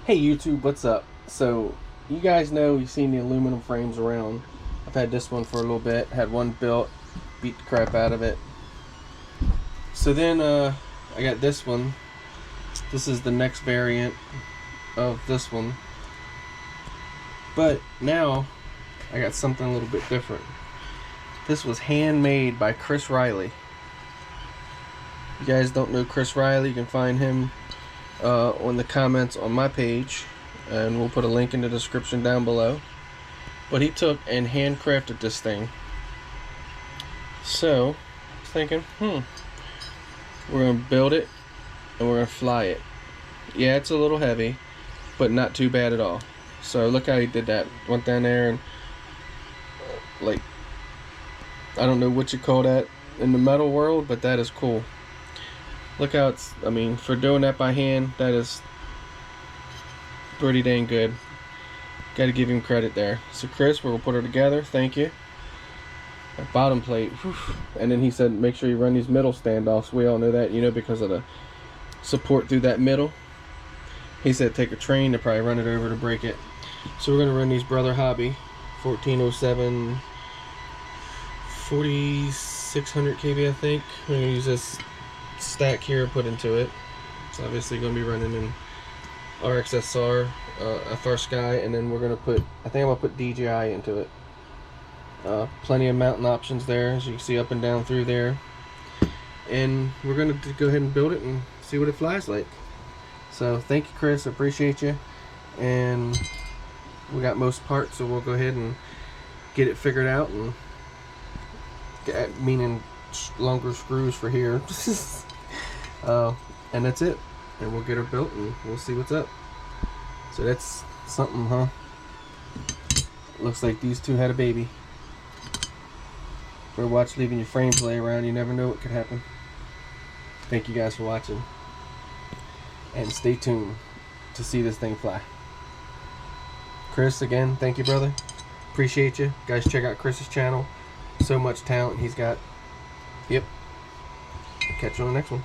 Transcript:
Hey YouTube, what's up? So, you guys know you've seen the aluminum frames around. I've had this one for a little bit, had one built, beat the crap out of it. So then I got this one. This is the next variant of this one. But now I got something a little bit different. This was handmade by Chris Riley. You guys don't know Chris Riley, you can find him on the comments on my page, and we'll put a link in the description down below. But he took and handcrafted this thing. So I was thinking, we're gonna build it and we're gonna fly it. Yeah, it's a little heavy, but not too bad at all. So look how he did that. Went down there and like, I don't know what you call that in the metal world, but that is cool. Look how it's, I mean, for doing that by hand, that is pretty dang good. Got to give him credit there. So Chris, we're gonna put her together. Thank you. That bottom plate, whew. And then he said make sure you run these middle standoffs. We all know that, you know, because of the support through that middle. He said take a train to probably run it over to break it. So we're gonna run these Brother Hobby 1407 4600 kV, I think. We're gonna use this stack here, put into it. It's obviously going to be running in RXSR, FR Sky, and then we're going to put, I think I'm going to put DJI into it. Plenty of mounting options there, as you can see up and down through there. And we're going to go ahead and build it and see what it flies like. So thank you, Chris, I appreciate you. And we got most parts, so we'll go ahead and get it figured out, and meaning longer screws for here. And that's it, and we'll get her built and we'll see what's up. So that's something, huh? Looks like these two had a baby. Better watch leaving your frames lay around, you never know what could happen. Thank you guys for watching, and stay tuned to see this thing fly. Chris, again, thank you, brother, appreciate you guys. Check out Chris's channel, so much talent he's got. Yep. Catch you on the next one.